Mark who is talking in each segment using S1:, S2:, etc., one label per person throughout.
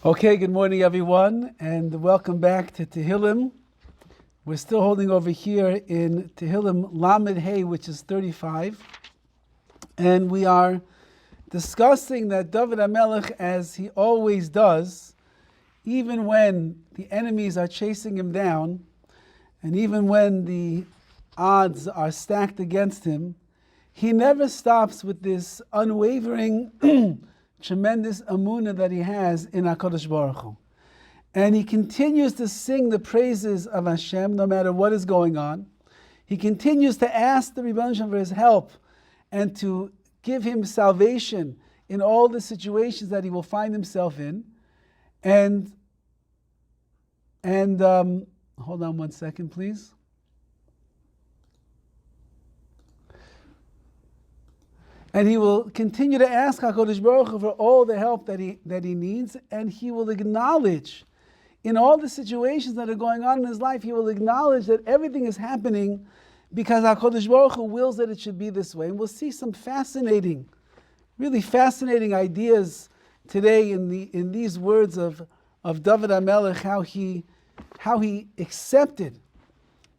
S1: Okay, good morning everyone, and welcome back to TEHILLIM. We're still holding over here in TEHILLIM Lamed Hey, which is 35. And we are discussing that Dovid HaMelech, as he always does, even when the enemies are chasing him down, and even when the odds are stacked against him, he never stops with this unwavering tremendous emunah that he has in HaKadosh Baruch Hu. And he continues to sing the praises of Hashem no matter what is going on. He continues to ask the Rebbe for his help and to give him salvation in all the situations that he will find himself in. And hold on one second, please. And he will continue to ask HaKadosh Baruch Hu for all the help that he needs, and he will acknowledge, in all the situations that are going on in his life, he will acknowledge that everything is happening because HaKadosh Baruch Hu wills that it should be this way. And we'll see some fascinating, really fascinating ideas today in these words of Dovid HaMelech, how he accepted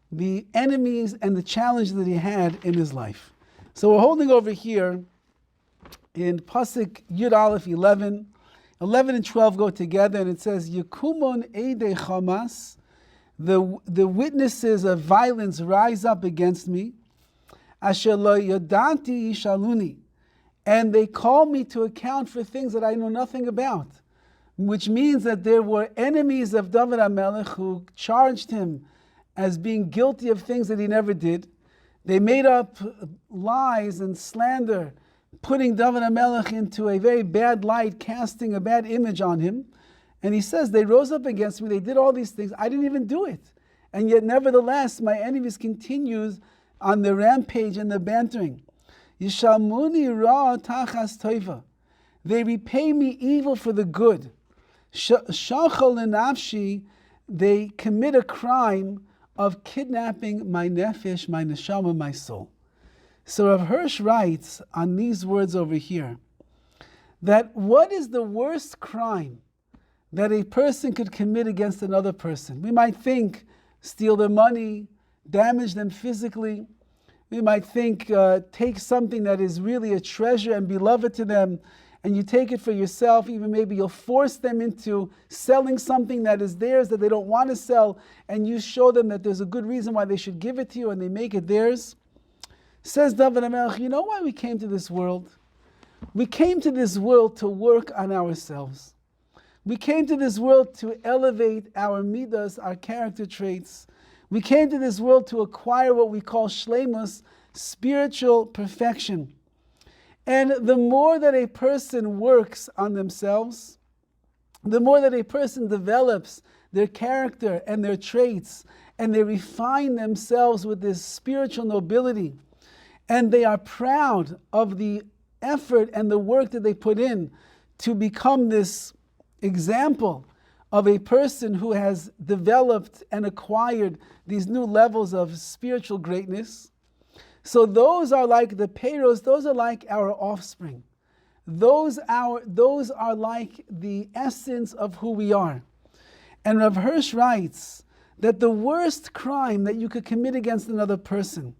S1: the enemies and the challenge that he had in his life. So we're holding over here in Pasuk Yud Aleph 11. 11 and 12 go together, and it says, Yekumon Eidei Chamas, the witnesses of violence rise up against me, Asher lo yodanti yishaluni, and they call me to account for things that I know nothing about, which means that there were enemies of Dovid HaMelech who charged him as being guilty of things that he never did. They made up lies and slander, putting Dovid HaMelech into a very bad light, casting a bad image on him. And he says, they rose up against me, they did all these things, I didn't even do it. And yet nevertheless, my enemies continue on the rampage and the bantering. Yishalmuni ra tachas toiva. They repay me evil for the good. Shachal lenafshi, they commit a crime of kidnapping my nefesh, my neshama, my soul. So Rav Hirsch writes on these words over here, that what is the worst crime that a person could commit against another person? We might think steal their money, damage them physically. We might think take something that is really a treasure and beloved to them, and you take it for yourself. Even maybe you'll force them into selling something that is theirs that they don't want to sell, and you show them that there's a good reason why they should give it to you, and they make it theirs. Says Dovid HaMelech, you know why we came to this world? We came to this world to work on ourselves. We came to this world to elevate our midas, our character traits. We came to this world to acquire what we call shleimus, spiritual perfection. And the more that a person works on themselves, the more that a person develops their character and their traits, and they refine themselves with this spiritual nobility, and they are proud of the effort and the work that they put in to become this example of a person who has developed and acquired these new levels of spiritual greatness. So those are like the peiros, those are like our offspring. Those are like the essence of who we are. And Rav Hirsch writes that the worst crime that you could commit against another person,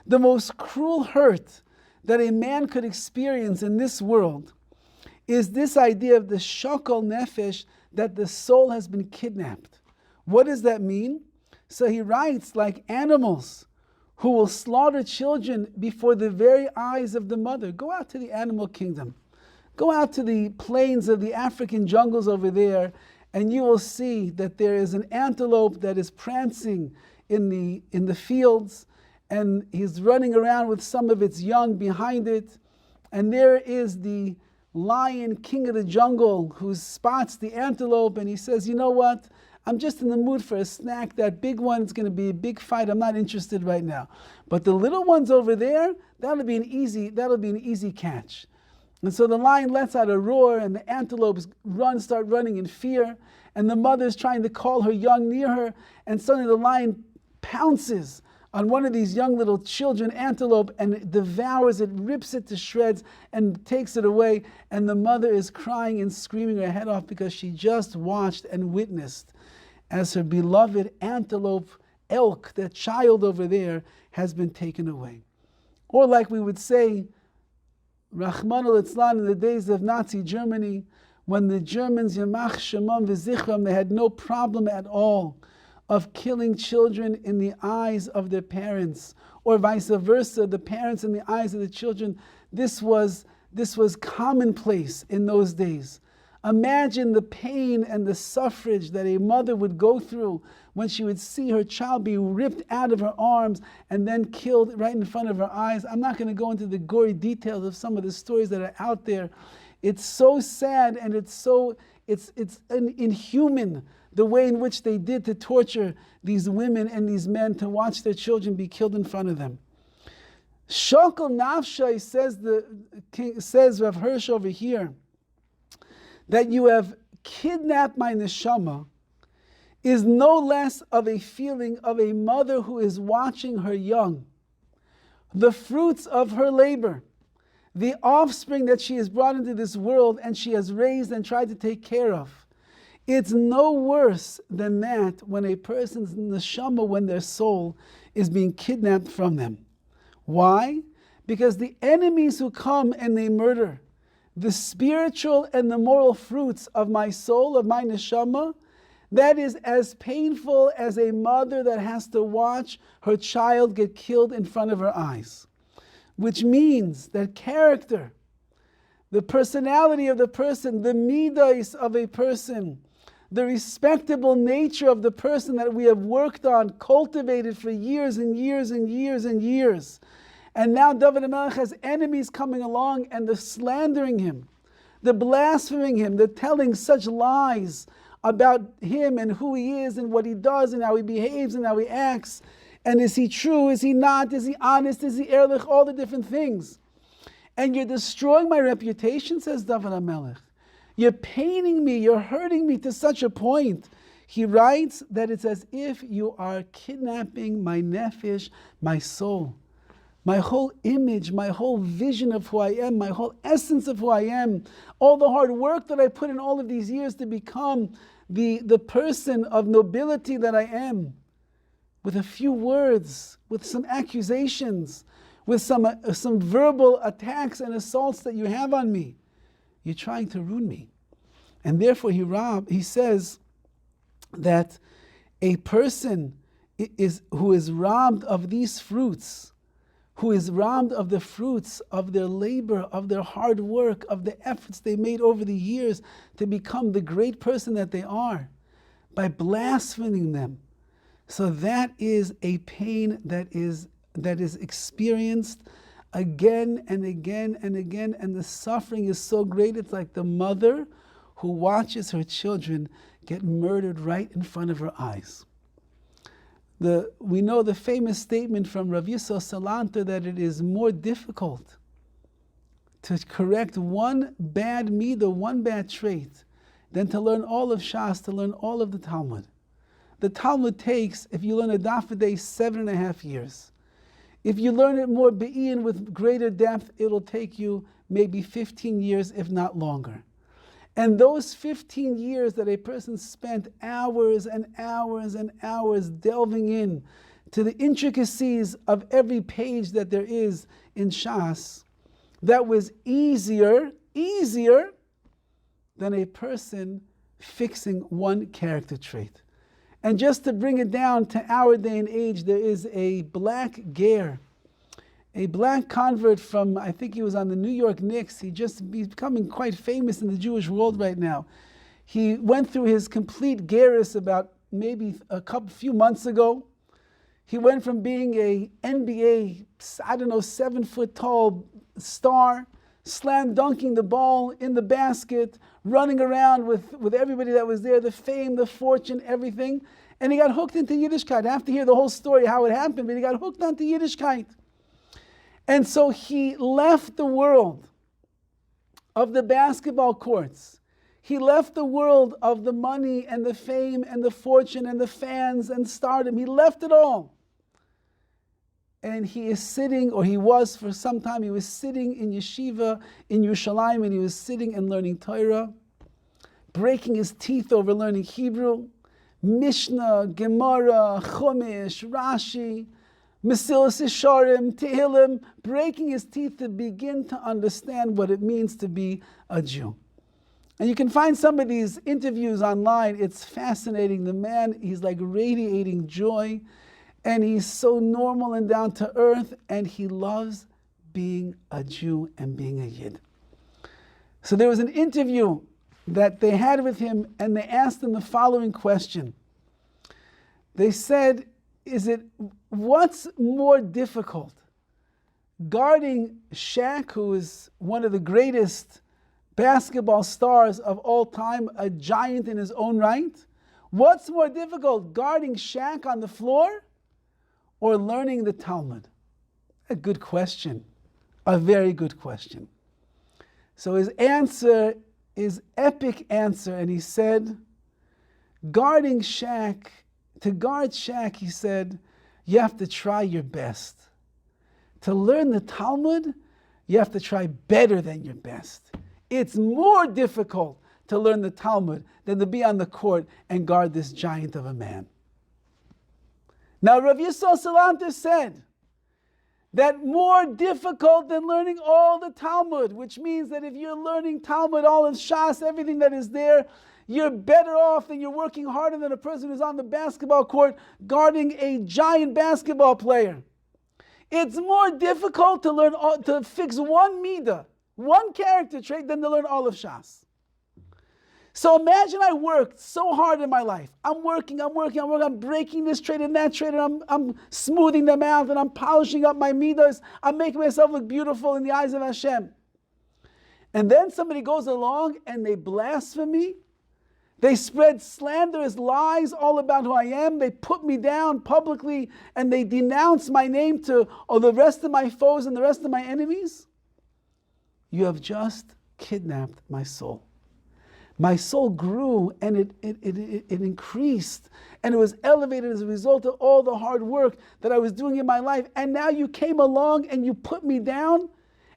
S1: the most cruel hurt that a man could experience in this world, is this idea of the shakal nefesh, that the soul has been kidnapped. What does that mean? So he writes, like animals who will slaughter children before the very eyes of the mother. Go out to the animal kingdom. Go out to the plains of the African jungles over there, and you will see that there is an antelope that is prancing in the fields, and he's running around with some of its young behind it. And there is the lion, king of the jungle, who spots the antelope, and he says, you know what? I'm just in the mood for a snack. That big one is going to be a big fight. I'm not interested right now. But the little ones over there, that'll be an easy catch. And so the lion lets out a roar, and the antelopes start running in fear, and the mother's trying to call her young near her, and suddenly the lion pounces on one of these young little children, antelope, and it devours it, rips it to shreds, and takes it away. And the mother is crying and screaming her head off because she just watched and witnessed as her beloved antelope, elk, that child over there, has been taken away. Or like we would say, Rahman al-Itzlan, in the days of Nazi Germany, when the Germans, Yamach Shemam V'Zichram, they had no problem at all of killing children in the eyes of their parents, or vice versa, the parents in the eyes of the children. This was commonplace in those days. Imagine the pain and the suffrage that a mother would go through when she would see her child be ripped out of her arms and then killed right in front of her eyes. I'm not going to go into the gory details of some of the stories that are out there. It's so sad, and it's inhuman, the way in which they did to torture these women and these men to watch their children be killed in front of them. Shokol nafshay, says Rav Hirsch over here, that you have kidnapped my neshama, is no less of a feeling of a mother who is watching her young, the fruits of her labor, the offspring that she has brought into this world and she has raised and tried to take care of. It's no worse than that when a person's neshama, when their soul is being kidnapped from them. Why? Because the enemies who come and they murder the spiritual and the moral fruits of my soul, of my neshama, that is as painful as a mother that has to watch her child get killed in front of her eyes. Which means that character, the personality of the person, the midas of a person, the respectable nature of the person that we have worked on, cultivated for years and years and years and years. And now Dovid HaMelech has enemies coming along and the slandering him, the blaspheming him, the telling such lies about him and who he is and what he does and how he behaves and how he acts. And is he true? Is he not? Is he honest? Is he ehrlich? All the different things. And you're destroying my reputation, says Dovid HaMelech. You're paining me, you're hurting me to such a point. He writes that it's as if you are kidnapping my nefesh, my soul. My whole image, my whole vision of who I am, my whole essence of who I am, all the hard work that I put in all of these years to become the person of nobility that I am, with a few words, with some accusations, with some verbal attacks and assaults that you have on me. You're trying to ruin me. And therefore he says that a person who is robbed of these fruits, who is robbed of the fruits of their labor, of their hard work, of the efforts they made over the years to become the great person that they are, by blaspheming them. So that is a pain that is experienced again and again and again, and the suffering is so great. It's like the mother who watches her children get murdered right in front of her eyes. We know the famous statement from Rav Yisrael Salanter that it is more difficult to correct one bad midah, one bad trait, than to learn all of Shas, to learn all of the Talmud. The Talmud takes, if you learn a daf a day, 7.5 years. If you learn it more be'in with greater depth, it'll take you maybe 15 years, if not longer. And those 15 years that a person spent hours and hours and hours delving in to the intricacies of every page that there is in Shas, that was easier than a person fixing one character trait. And just to bring it down to our day and age, there is a black ger, a black convert from, I think he was on the New York Knicks. He's becoming quite famous in the Jewish world right now. He went through his complete gerus about maybe few months ago. He went from being a NBA, 7-foot tall star, slam dunking the ball in the basket, running around with everybody that was there, the fame, the fortune, everything. And he got hooked into Yiddishkeit. I have to hear the whole story, how it happened, but he got hooked onto Yiddishkeit. And so he left the world of the basketball courts. He left the world of the money and the fame and the fortune and the fans and stardom. He left it all. and he is sitting, or he was for some time, he was sitting in yeshiva in Yerushalayim, and he was sitting and learning Torah, breaking his teeth over learning Hebrew, Mishnah, Gemara, Chumash, Rashi, Mesilas Yesharim, TEHILLIM, breaking his teeth to begin to understand what it means to be a Jew. And you can find some of these interviews online. It's fascinating. The man, he's like radiating joy, and he's so normal and down to earth, and he loves being a Jew and being a Yid. So there was an interview that they had with him, and they asked him the following question. They said, what's more difficult? Guarding Shaq, who is one of the greatest basketball stars of all time, a giant in his own right? What's more difficult, guarding Shaq on the floor or learning the Talmud? A good question. A very good question. So his answer is epic answer, and he said, guarding Shaq, to guard Shaq, he said, you have to try your best. To learn the Talmud, you have to try better than your best. It's more difficult to learn the Talmud than to be on the court and guard this giant of a man. Now, Rav Yisrael Salanter said that more difficult than learning all the Talmud, which means that if you're learning Talmud, all of Shas, everything that is there, you're better off than you're working harder than a person who's on the basketball court guarding a giant basketball player. It's more difficult to learn, to fix one midah, one character trait, than to learn all of Shas. So imagine I worked so hard in my life. I'm working, I'm breaking this trait and that trait, and I'm smoothing them out, and I'm polishing up my midas. I'm making myself look beautiful in the eyes of Hashem. And then somebody goes along and they blaspheme me. They spread slanderous lies all about who I am. They put me down publicly, and they denounce my name to the rest of my foes and the rest of my enemies. You have just kidnapped my soul. My soul grew, and it increased, and it was elevated as a result of all the hard work that I was doing in my life. And now you came along and you put me down,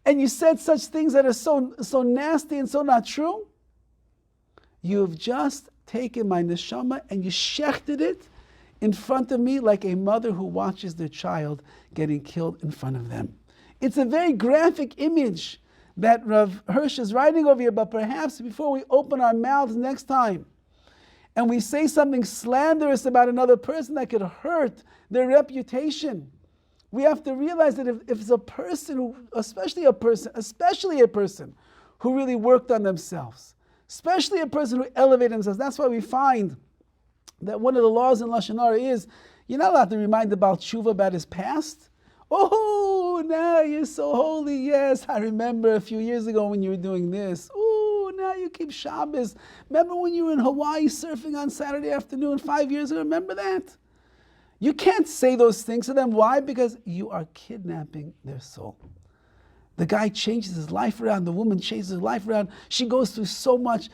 S1: and you said such things that are so nasty and so not true. You have just taken my neshama and you shechted it in front of me like a mother who watches their child getting killed in front of them. It's a very graphic image that Rav Hirsch is writing over here, but perhaps before we open our mouths next time and we say something slanderous about another person that could hurt their reputation, we have to realize that if it's a person who, especially a person who really worked on themselves, especially a person who elevated themselves. That's why we find that one of the laws in Lashon Hara is you're not allowed to remind the Baal Tshuva about his past. Oh, now you're so holy. Yes, I remember a few years ago when you were doing this. Oh, now you keep Shabbos. Remember when you were in Hawaii surfing on Saturday afternoon 5 years ago? Remember that? You can't say those things to them. Why? Because you are kidnapping their soul. The guy changes his life around. The woman changes her life around. She goes through so much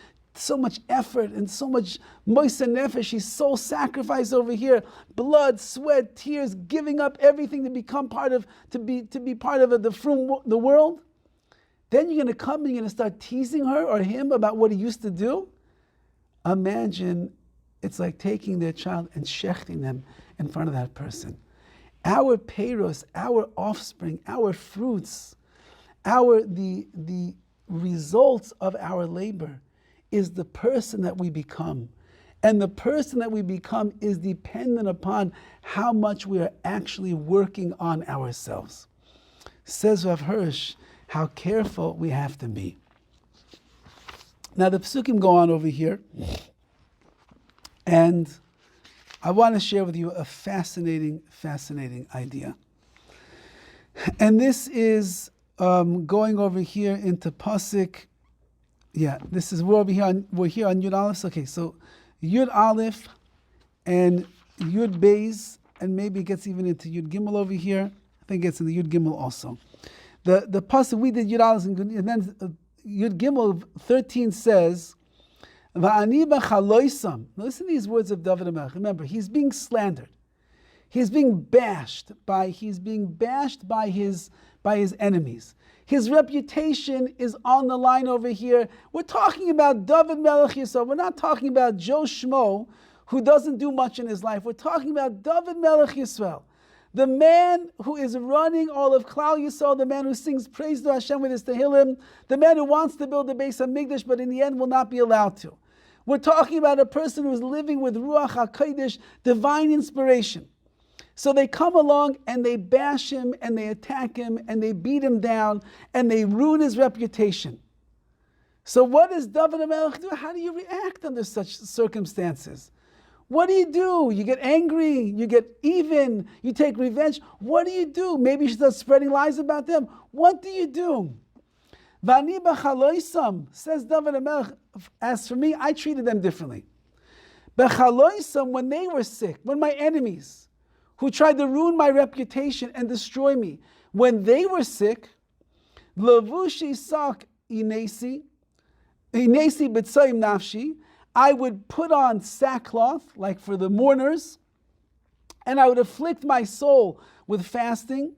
S1: effort and so much moisa nefesh. She's soul sacrifice over here, blood, sweat, tears, giving up everything to become part of, to be part of the world. Then you're going to come and you're going to start teasing her or him about what he used to do. Imagine it's like taking their child and shechting them in front of that person. Our peiros, our offspring, our fruits, the results of our labor is the person that we become. And the person that we become is dependent upon how much we are actually working on ourselves. Says Rav Hirsch, how careful we have to be. Now the psukim go on over here, and I want to share with you a fascinating idea. And this is going over here into Pasuk. Yeah, this is we're here on Yud Aleph. Okay, so Yud Aleph and Yud Beis, and maybe it gets even into Yud Gimel over here. I think it gets into Yud Gimel also. The Pasuk we did Yud Aleph, and then Yud Gimel 13 says, "Va'ani b'chaloisam." Now listen to these words of Dovid HaMelech. Remember, he's being slandered. He's being bashed by his enemies. His reputation is on the line over here. We're talking about Dovid Melech Yisrael. We're not talking about Joe Schmo, who doesn't do much in his life. We're talking about Dovid Melech Yisrael, the man who is running all of Klal Yisrael, the man who sings praise to Hashem with his TEHILLIM, the man who wants to build the Beis HaMikdash, but in the end will not be allowed to. We're talking about a person who is living with Ruach HaKodesh, divine inspiration. So they come along and they bash him and they attack him and they beat him down and they ruin his reputation. So what does Dovid HaMelech do? How do you react under such circumstances? What do? You get angry, you get even, you take revenge. What do? Maybe you start spreading lies about them. What do? Vani b'chaloisam, says Dovid HaMelech, as for me, I treated them differently. B'chaloisam, when they were sick, when my enemies, who tried to ruin my reputation and destroy me, when they were sick, Lavushi sak inesi b'tzayim nafshi, I would put on sackcloth, like for the mourners, and I would afflict my soul with fasting.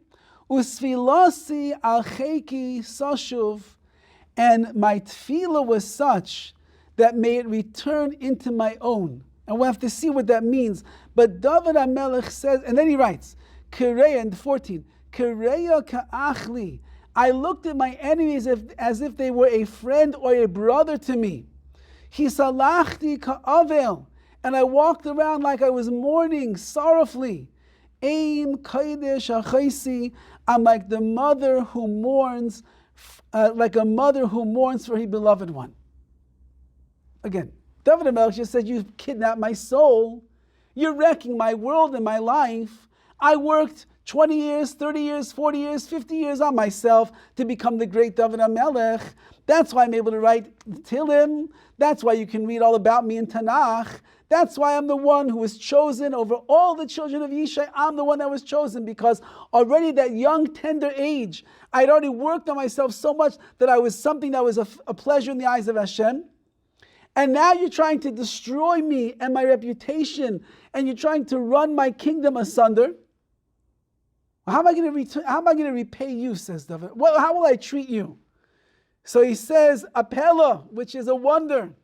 S1: Usfilasi al cheiki sashuv, and my tefillah was such that may it return into my own. And we'll have to see what that means. But Dovid HaMelech says, and then he writes, Kireya in 14, Kireya ka'achli, I looked at my enemies as if they were a friend or a brother to me. Hisalachti ka'avel, and I walked around like I was mourning sorrowfully. Aim kodesh achaisi, I'm like the mother who mourns, like a mother who mourns for her beloved one. Again, Dovid HaMelech just said, you've kidnapped my soul. You're wrecking my world and my life. I worked 20 years, 30 years, 40 years, 50 years on myself to become the great Dovid HaMelech. That's why I'm able to write TEHILLIM. That's why you can read all about me in Tanakh. That's why I'm the one who was chosen over all the children of Yishai. I'm the one that was chosen because already at that young, tender age, I'd already worked on myself so much that I was something that was a pleasure in the eyes of Hashem. And now you're trying to destroy me and my reputation, and you're trying to run my kingdom asunder. How am I going to repay you, says David? How will I treat you? So he says, Apella, which is a wonder.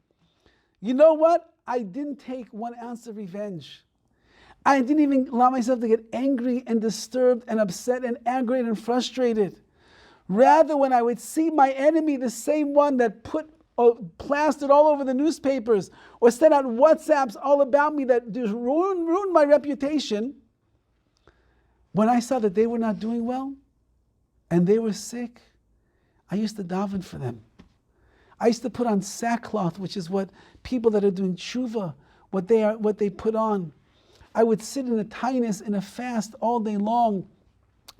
S1: You know what? I didn't take 1 ounce of revenge. I didn't even allow myself to get angry and disturbed and upset and aggravated and frustrated. Rather, when I would see my enemy, the same one that plastered all over the newspapers or sent out WhatsApps all about me that just ruined my reputation, when I saw that they were not doing well and they were sick, I used to daven for them. I used to put on sackcloth, which is what people that are doing tshuva, what they put on. I would sit in a tainus in a fast all day long,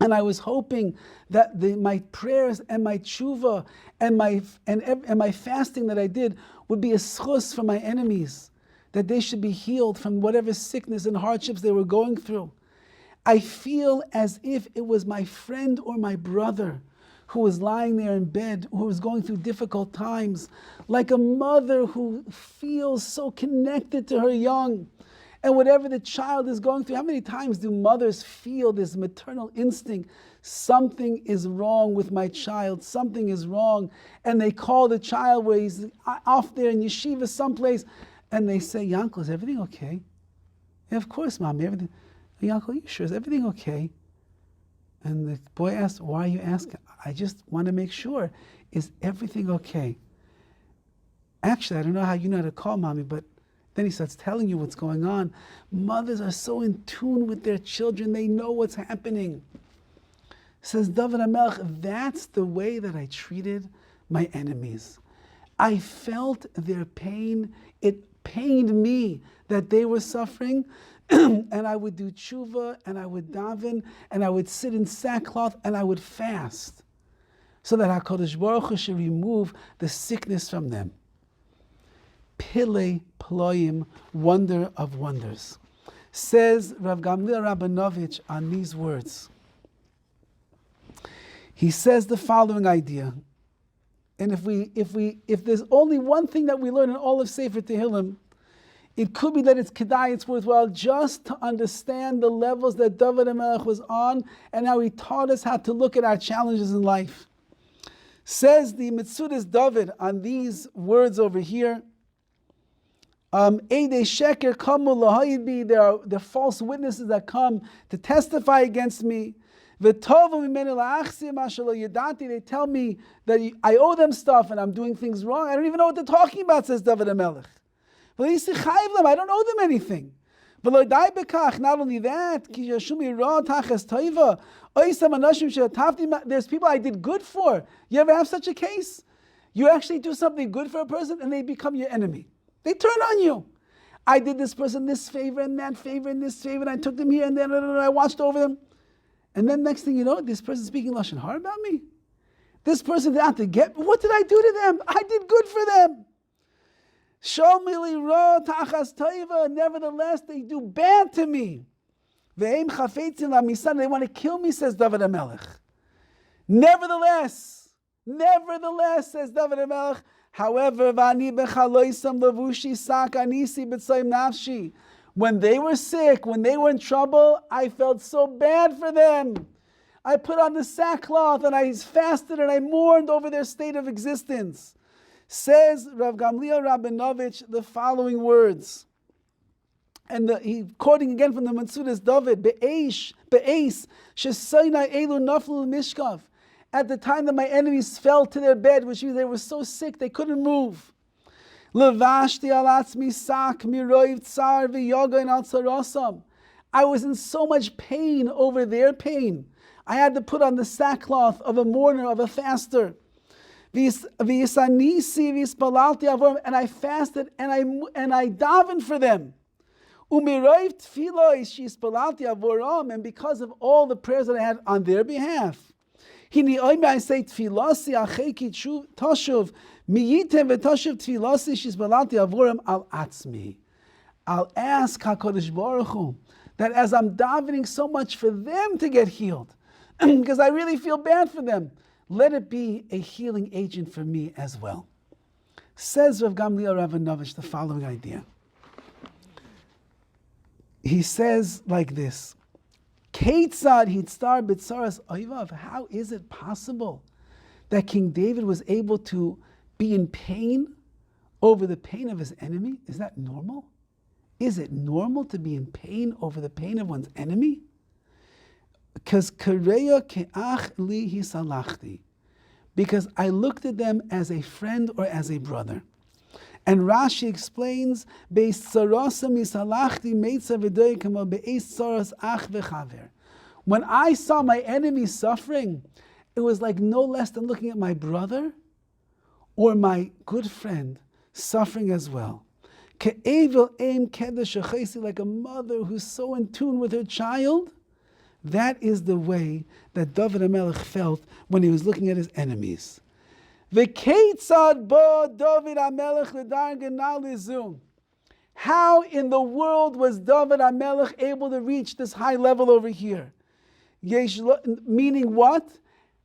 S1: and I was hoping that my prayers and my tshuva and my fasting that I did would be a schus for my enemies, that they should be healed from whatever sickness and hardships they were going through. I feel as if it was my friend or my brother who was lying there in bed, who was going through difficult times, like a mother who feels so connected to her young. And whatever the child is going through, how many times do mothers feel this maternal instinct? Something is wrong with my child, something is wrong. And they call the child where he's off there in yeshiva someplace, and they say, Yankel, is everything okay? Yeah, of course, Mommy, everything. Yankel, you sure, is everything okay? And the boy asked, why are you asking? I just want to make sure. Is everything okay? Actually, I don't know how you know how to call Mommy, but then he starts telling you what's going on. Mothers are so in tune with their children. They know what's happening. Says Dovid HaMelech, that's the way that I treated my enemies. I felt their pain. It pained me that they were suffering. And I would do tshuva, and I would daven, and I would sit in sackcloth, and I would fast, so that HaKadosh Baruch Hu should remove the sickness from them. Pile Ployim, wonder of wonders. Says Rav Gamliel Rabinovich on these words. He says the following idea. And if there's only one thing that we learn in all of Sefer Tehillim, It could be that it's kedai, it's worthwhile just to understand the levels that Dovid HaMelech was on and how he taught us how to look at our challenges in life. Says the Metzudas Dovid on these words over here, Eidei Sheker kamu lahayidbi, there are the false witnesses that come to testify against me. They tell me that I owe them stuff and I'm doing things wrong. I don't even know what they're talking about, says Dovid HaMelech. I don't owe them anything. Not only that, there's people I did good for. You ever have such a case? You actually do something good for a person and they become your enemy. They turn on you. I did this person this favor and that favor and this favor, and I took them here and then I watched over them. And then next thing you know, this person speaking Lashon Hara about me. This person out to get me. What did I do to them? I did good for them. Nevertheless, they do bad to me. They want to kill me, says Dovid HaMelech. Nevertheless, says Dovid HaMelech, however, when they were sick, when they were in trouble, I felt so bad for them. I put on the sackcloth and I fasted and I mourned over their state of existence. Says Rav Gamliel Rabinovich the following words, and he quoting again from the Metzudas Dovid, Be'eis, shesoinai elu naflu mishkav. At the time that my enemies fell to their bed, which means they were so sick they couldn't move. Levashti alatzmi sak miroiv tsar v'yogain al tzarosam. I was in so much pain over their pain. I had to put on the sackcloth of a mourner, of a faster. And I fasted and I davened for them. And because of all the prayers that I had on their behalf, I say I'll ask HaKadosh Baruch Hu that as I'm davening so much for them to get healed, because I really feel bad for them, let it be a healing agent for me as well. Says Rav Gamliel Rabinovich the following idea. He says like this, Keitzad hitzar b'tzaras oivav. How is it possible that King David was able to be in pain over the pain of his enemy? Is that normal? Is it normal to be in pain over the pain of one's enemy? Because I looked at them as a friend or as a brother. And Rashi explains, when I saw my enemy suffering, it was like no less than looking at my brother or my good friend suffering as well. Like a mother who's so in tune with her child. That is the way that Dovid HaMelech felt when he was looking at his enemies. How in the world was Dovid HaMelech able to reach this high level over here? Meaning what?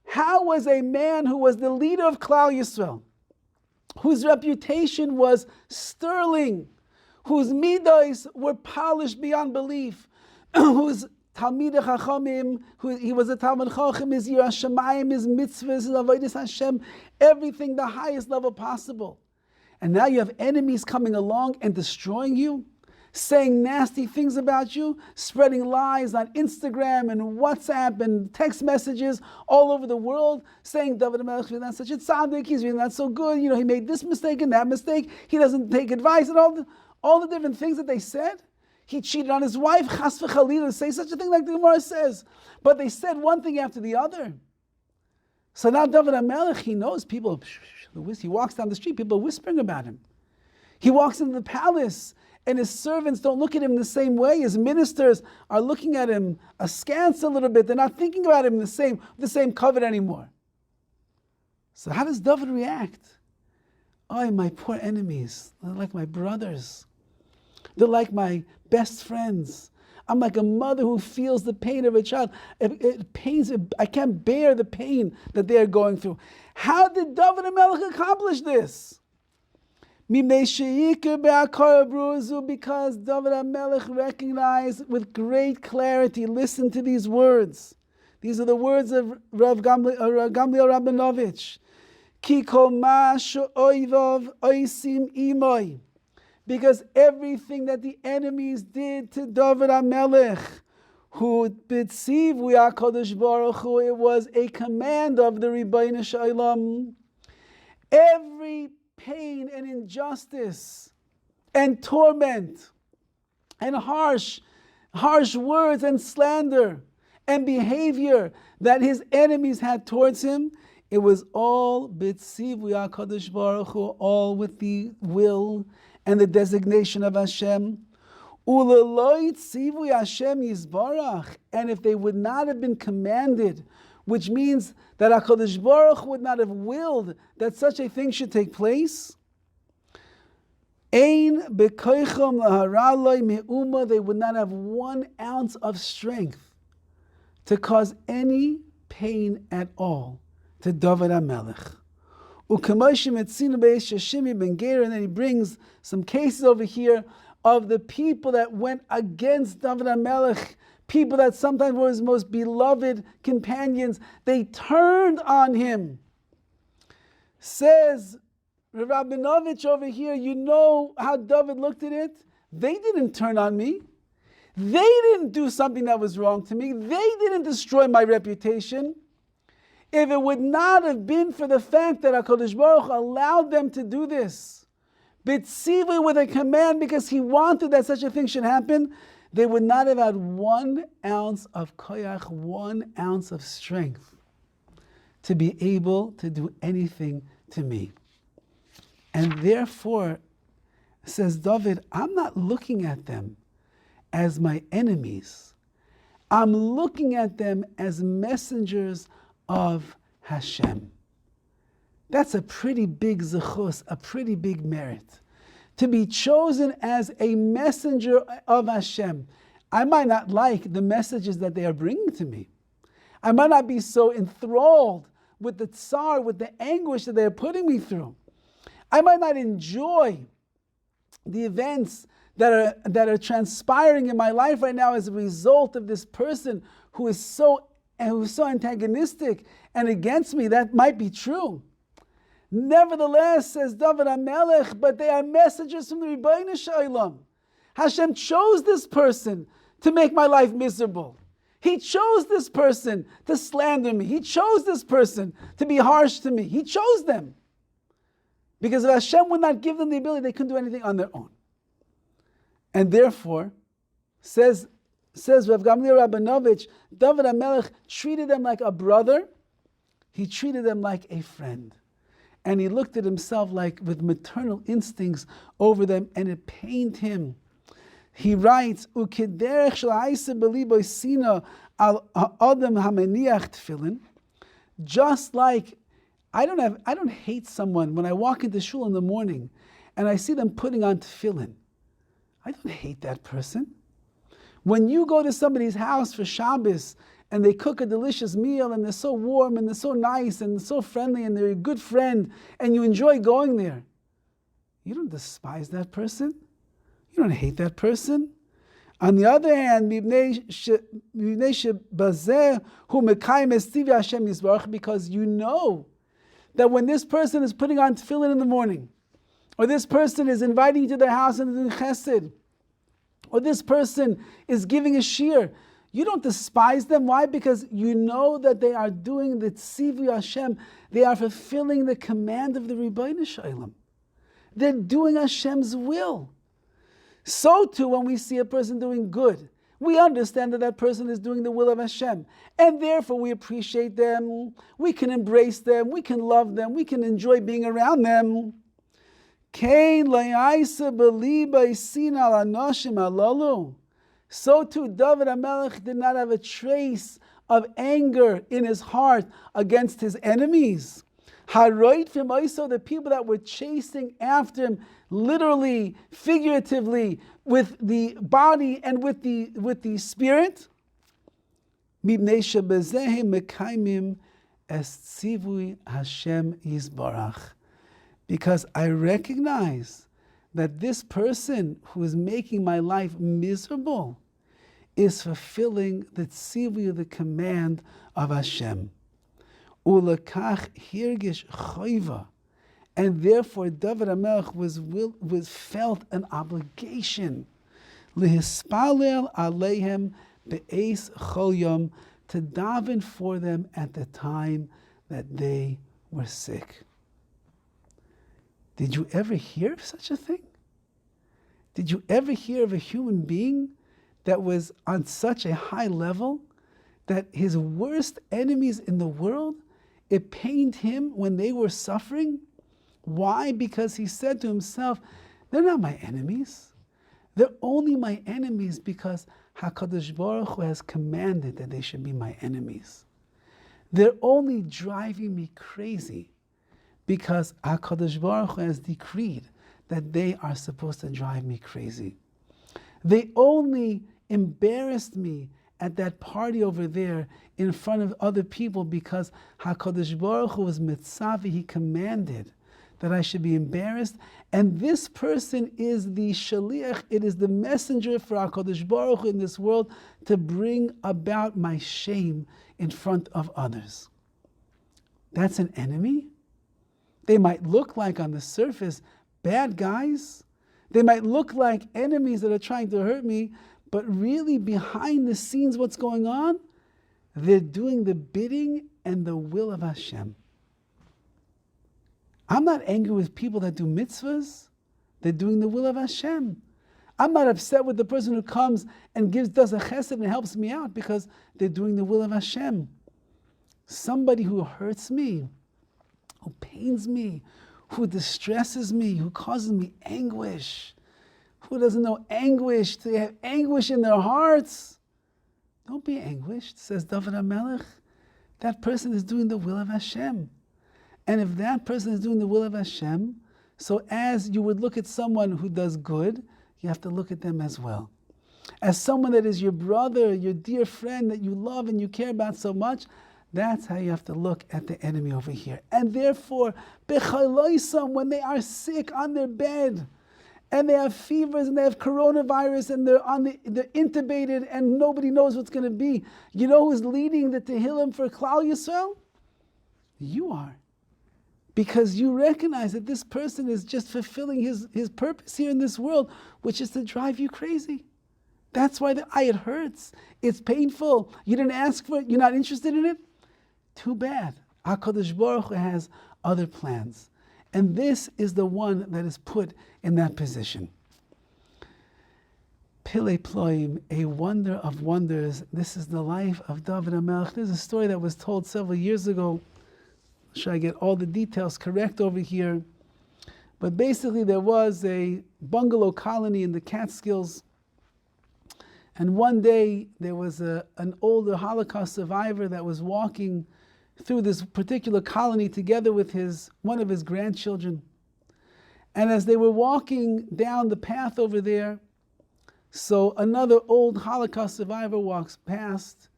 S1: How was a man who was the leader of Klal Yisrael, whose reputation was sterling, whose midos were polished beyond belief, whose Talmid Chachamim, he was a Talmid Chacham, his Yirah Shamayim, his mitzvahs, his avodas Hashem, everything the highest level possible. And now you have enemies coming along and destroying you, saying nasty things about you, spreading lies on Instagram and WhatsApp and text messages all over the world, saying Dovid HaMelech is not such a tzaddik, he's really not so good, he made this mistake and that mistake, he doesn't take advice, and all the different things that they said. He cheated on his wife, chas v'chalila, say such a thing like the Gemara says. But they said one thing after the other. So now Dovid HaMelech, he knows people, he walks down the street, people are whispering about him. He walks into the palace, and his servants don't look at him the same way. His ministers are looking at him askance a little bit. They're not thinking about him the same covet anymore. So how does Dovid react? Oh, my poor enemies, they're like my brothers. They're like my best friends. I'm like a mother who feels the pain of a child. It pains. I can't bear the pain that they're going through. How did Dovid HaMelech accomplish this? Because Dovid HaMelech recognized with great clarity, listen to these words. These are the words of Rav Gamliel Rabinovich. Ki kol ma she'oivav oisim imoi. Because everything that the enemies did to Dovid HaMelech, who bitzivu HaKadosh Baruch Hu, it was a command of the Ribbono Shel Olam. Every pain and injustice and torment and harsh words and slander and behavior that his enemies had towards him, it was all bitzivu HaKadosh Baruch Hu, all with the will and the designation of Hashem. U'leloi tzivu Hashem yizbarach, and if they would not have been commanded, which means that HaKadosh Baruch Hu would not have willed that such a thing should take place, ein bekoichom laharaloi me'uma, they would not have 1 ounce of strength to cause any pain at all to Dovid HaMelech. And then he brings some cases over here of the people that went against Dovid HaMelech, people that sometimes were his most beloved companions. They turned on him. Says Rabinovich over here, you know how Dovid looked at it? They didn't turn on me. They didn't do something that was wrong to me. They didn't destroy my reputation. If it would not have been for the fact that HaKadosh Baruch Hu allowed them to do this, bitzivu with a command because he wanted that such a thing should happen, they would not have had 1 ounce of koyach, 1 ounce of strength to be able to do anything to me. And therefore, says Dovid, I'm not looking at them as my enemies. I'm looking at them as messengers of Hashem. That's a pretty big zechus, a pretty big merit. To be chosen as a messenger of Hashem. I might not like the messages that they are bringing to me. I might not be so enthralled with the tsar, with the anguish that they are putting me through. I might not enjoy the events that are transpiring in my life right now as a result of this person who is so antagonistic and against me. That might be true. Nevertheless, says Dovid HaMelech, but they are messengers from the Ribbono Shel Olam. Hashem chose this person to make my life miserable. He chose this person to slander me. He chose this person to be harsh to me. He chose them. Because if Hashem would not give them the ability, they couldn't do anything on their own. And therefore, says Rav Gamliel Rabinovich, Dovid HaMelech treated them like a brother. He treated them like a friend. And he looked at himself like with maternal instincts over them, and it pained him. He writes, "Ukederech shel ha'isa b'libo sina al ha'adam hameniach tefillin." Just like I don't hate someone when I walk into shul in the morning and I see them putting on tefillin. I don't hate that person. When you go to somebody's house for Shabbos and they cook a delicious meal and they're so warm and they're so nice and so friendly and they're a good friend and you enjoy going there, you don't despise that person. You don't hate that person. On the other hand, because you know that when this person is putting on tefillin in the morning, or this person is inviting you to their house and doing chesed, or this person is giving a shir, you don't despise them. Why? Because you know that they are doing the tzivu Hashem. They are fulfilling the command of the Ribbono Shel Olam. They're doing Hashem's will. So too, when we see a person doing good, we understand that that person is doing the will of Hashem. And therefore we appreciate them, we can embrace them, we can love them, we can enjoy being around them. So too, Dovid HaMelech did not have a trace of anger in his heart against his enemies. The people that were chasing after him, literally, figuratively, with the body and with the spirit. because I recognize that this person who is making my life miserable is fulfilling the tzivui, the command of Hashem. Ulakach hirgish choiva. And therefore Dovid HaMelech was felt an obligation lehispalel aleihem be'es chol yom, to daven for them at the time that they were sick. Did you ever hear of such a thing? Did you ever hear of a human being that was on such a high level that his worst enemies in the world, it pained him when they were suffering? Why? Because he said to himself, they're not my enemies. They're only my enemies because HaKadosh Baruch Hu has commanded that they should be my enemies. They're only driving me crazy because HaKadosh Baruch Hu has decreed that they are supposed to drive me crazy. They only embarrassed me at that party over there in front of other people because HaKadosh Baruch Hu was mitzavi, he commanded that I should be embarrassed. And this person is the shaliach, it is the messenger for HaKadosh Baruch Hu in this world to bring about my shame in front of others. That's an enemy? They might look like on the surface bad guys. They might look like enemies that are trying to hurt me, but really behind the scenes what's going on? They're doing the bidding and the will of Hashem. I'm not angry with people that do mitzvahs. They're doing the will of Hashem. I'm not upset with the person who comes and does a chesed and helps me out because they're doing the will of Hashem. Somebody who hurts me, who pains me, who distresses me, who causes me anguish, who doesn't know anguish, they have anguish in their hearts. Don't be anguished, says Dovid HaMelech. That person is doing the will of Hashem. And if that person is doing the will of Hashem, so as you would look at someone who does good, you have to look at them as well. As someone that is your brother, your dear friend that you love and you care about so much, that's how you have to look at the enemy over here. And therefore, when they are sick on their bed, and they have fevers, and they have coronavirus, and they're intubated, and nobody knows what's going to be. You know who's leading the TEHILLIM for Klal Yisrael? You are. Because you recognize that this person is just fulfilling his purpose here in this world, which is to drive you crazy. That's why it hurts. It's painful. You didn't ask for it. You're not interested in it. Too bad. HaKadosh Baruch Hu has other plans. And this is the one that is put in that position. Pile Ploim, a wonder of wonders. This is the life of Dovid HaMelech. There's a story that was told several years ago. Should I get all the details correct over here? But basically there was a bungalow colony in the Catskills. And one day there was an older Holocaust survivor that was walking through this particular colony together with one of his grandchildren. And as they were walking down the path over there, so another old Holocaust survivor walks past,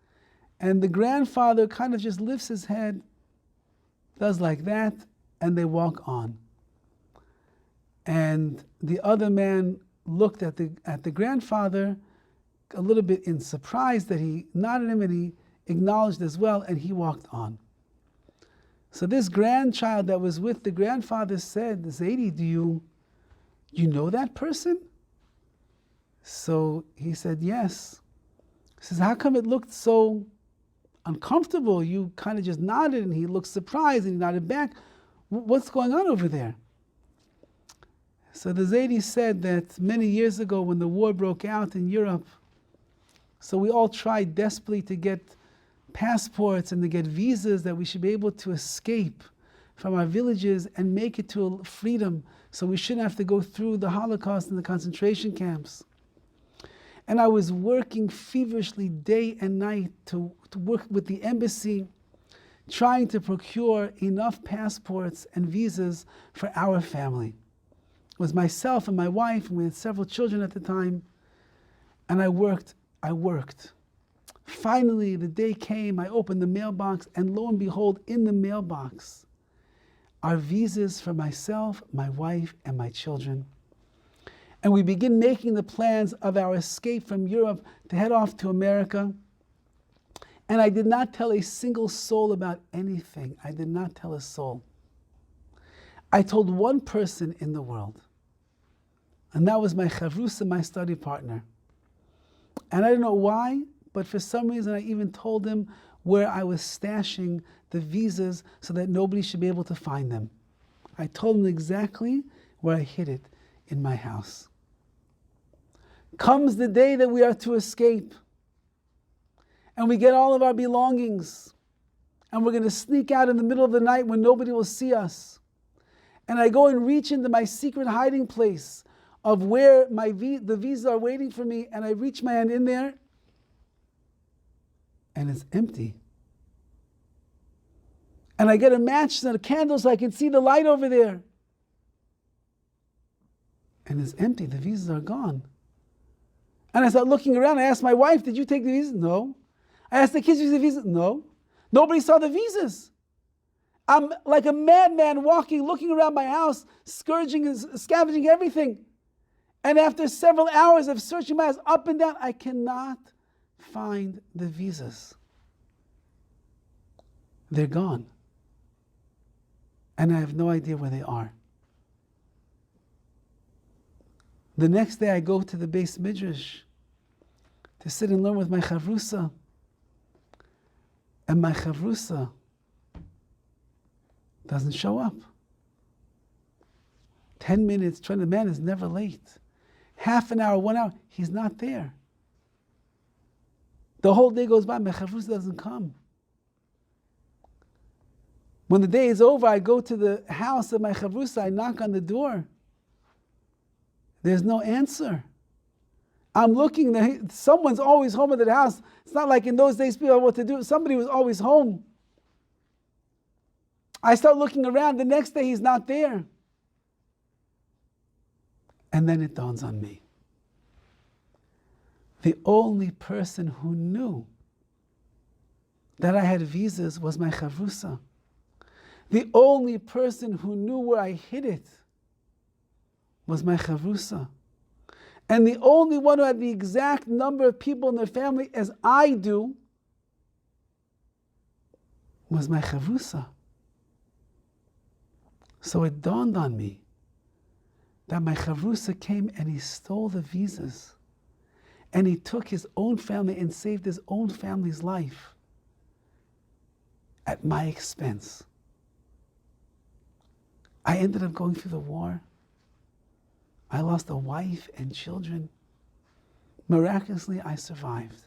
S1: and the grandfather kind of just lifts his head, does like that, and they walk on. And the other man looked at the grandfather a little bit in surprise that he nodded him and he acknowledged as well, and he walked on. So this grandchild that was with the grandfather said, Zaidi, do you know that person? So he said, yes. He says, how come it looked so uncomfortable? You kind of just nodded, and he looked surprised and he nodded back. What's going on over there? So the Zaidi said that many years ago when the war broke out in Europe, so we all tried desperately to get passports and to get visas that we should be able to escape from our villages and make it to freedom, so we shouldn't have to go through the Holocaust and the concentration camps. And I was working feverishly day and night to work with the embassy, trying to procure enough passports and visas for our family. It was myself and my wife, and we had several children at the time, and I worked. Finally, the day came, I opened the mailbox, and lo and behold, in the mailbox, our visas for myself, my wife, and my children. And we begin making the plans of our escape from Europe to head off to America. And I did not tell a single soul about anything. I did not tell a soul. I told one person in the world, and that was my chavrusa, my study partner. And I don't know why, but for some reason I even told him where I was stashing the visas so that nobody should be able to find them. I told him exactly where I hid it in my house. Comes the day that we are to escape, and we get all of our belongings, and we're going to sneak out in the middle of the night when nobody will see us. And I go and reach into my secret hiding place of where the visas are waiting for me, and I reach my hand in there, and it's empty. And I get a match and a candle so I can see the light over there. And it's empty, the visas are gone. And I start looking around, I asked my wife, did you take the visas? No. I asked the kids, did you take the visas? No. Nobody saw the visas. I'm like a madman walking, looking around my house, scourging and scavenging everything. And after several hours of searching my house up and down, I cannot find the visas. They're gone. And I have no idea where they are. The next day I go to the Beis Midrash to sit and learn with my chavrusa. And my chavrusa doesn't show up. 10 minutes, 20, the man is never late. Half an hour, 1 hour, he's not there. The whole day goes by, my chavrusa doesn't come. When the day is over, I go to the house of my chavrusa, I knock on the door. There's no answer. I'm looking, someone's always home at the house. It's not like in those days people had what to do. Somebody was always home. I start looking around, the next day he's not there. And then it dawns on me. The only person who knew that I had visas was my chavrusa. The only person who knew where I hid it was my chavrusa. And the only one who had the exact number of people in their family as I do was my chavrusa. So it dawned on me that my chavrusa came and he stole the visas. And he took his own family and saved his own family's life at my expense. I ended up going through the war. I lost a wife and children. Miraculously, I survived.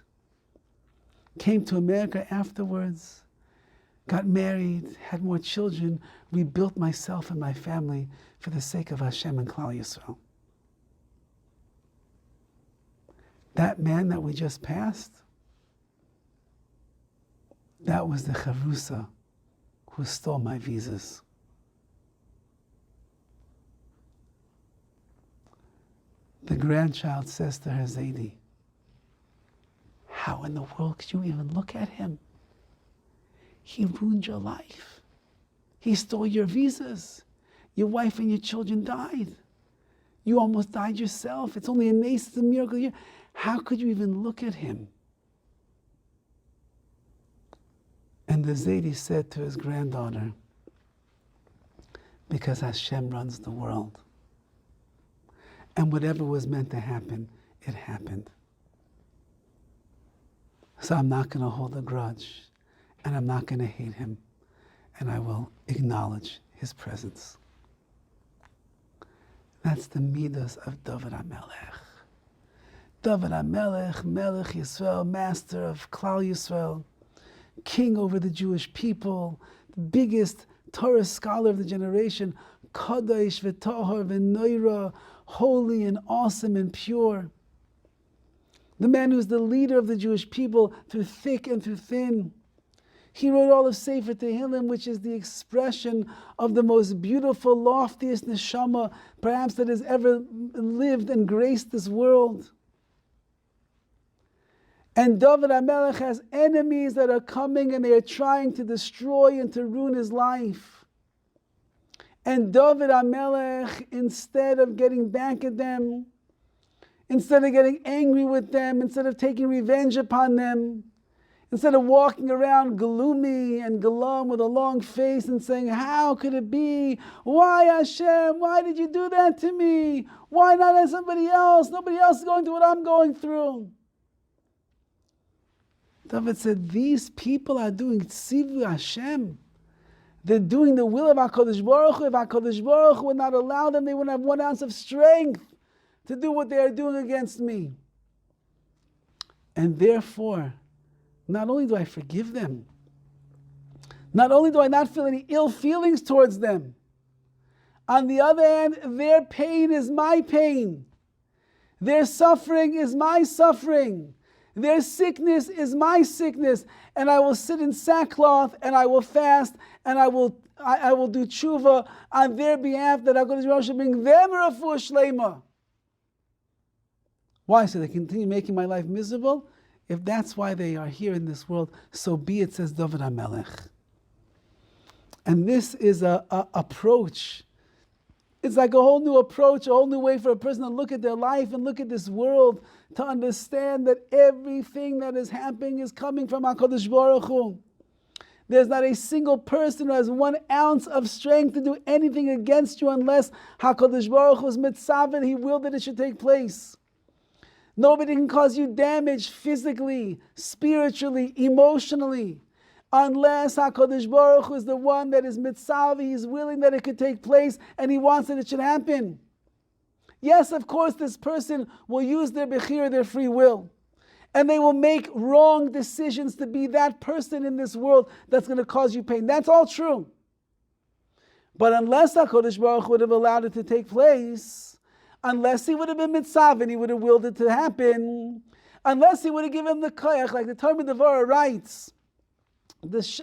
S1: Came to America afterwards, got married, had more children, rebuilt myself and my family for the sake of Hashem and Klal Yisrael. That man that we just passed, that was the chavrusa who stole my visas. The grandchild says to her Zaidi, how in the world could you even look at him? He ruined your life. He stole your visas. Your wife and your children died. You almost died yourself. It's only a nace, it's a miracle here. How could you even look at him? And the Zaidi said to his granddaughter, because Hashem runs the world. And whatever was meant to happen, it happened. So I'm not going to hold a grudge, and I'm not going to hate him, and I will acknowledge his presence. That's the midas of Dovid HaMelech. Dovid HaMelech, Melech Yisrael, master of Klal Yisrael, king over the Jewish people, the biggest Torah scholar of the generation, Kadosh v'Tahor v'Noira, holy and awesome and pure. The man who's the leader of the Jewish people through thick and through thin. He wrote all of Sefer TEHILLIM, which is the expression of the most beautiful, loftiest neshama perhaps that has ever lived and graced this world. And Dovid HaMelech has enemies that are coming and they are trying to destroy and to ruin his life. And Dovid HaMelech, instead of getting back at them, instead of getting angry with them, instead of taking revenge upon them, instead of walking around gloomy and glum with a long face and saying, how could it be? Why, Hashem? Why did you do that to me? Why not as somebody else? Nobody else is going through what I'm going through. Dovid said, these people are doing tzivu Hashem. They're doing the will of HaKadosh Baruch Hu. If HaKadosh Baruch Hu would not allow them, they wouldn't have 1 ounce of strength to do what they are doing against me. And therefore, not only do I forgive them, not only do I not feel any ill feelings towards them, on the other hand, their pain is my pain. Their suffering is my suffering. Their sickness is my sickness. And I will sit in sackcloth and I will fast and I will do tshuva on their behalf, that HaKadosh Baruch Hu should bring them refuah shlema. Why? So they continue making my life miserable? If that's why they are here in this world, so be it, says Dovid HaMelech. And this is a approach. It's like a whole new approach, a whole new way for a person to look at their life and look at this world, to understand that everything that is happening is coming from HaKadosh Baruch Hu. There's not a single person who has 1 ounce of strength to do anything against you unless HaKadosh Baruch Hu's mitzvah, He willed that it should take place. Nobody can cause you damage physically, spiritually, emotionally, unless HaKadosh Baruch Hu is the one that is mitzvah, He's willing that it could take place, and He wants that it should happen. Yes, of course, this person will use their bechira, their free will, and they will make wrong decisions to be that person in this world that's going to cause you pain. That's all true. But unless HaKadosh Baruch Hu would have allowed it to take place, unless He would have been mitzvah and He would have willed it to happen, unless He would have given the koyach, like the Talmud Devorah writes,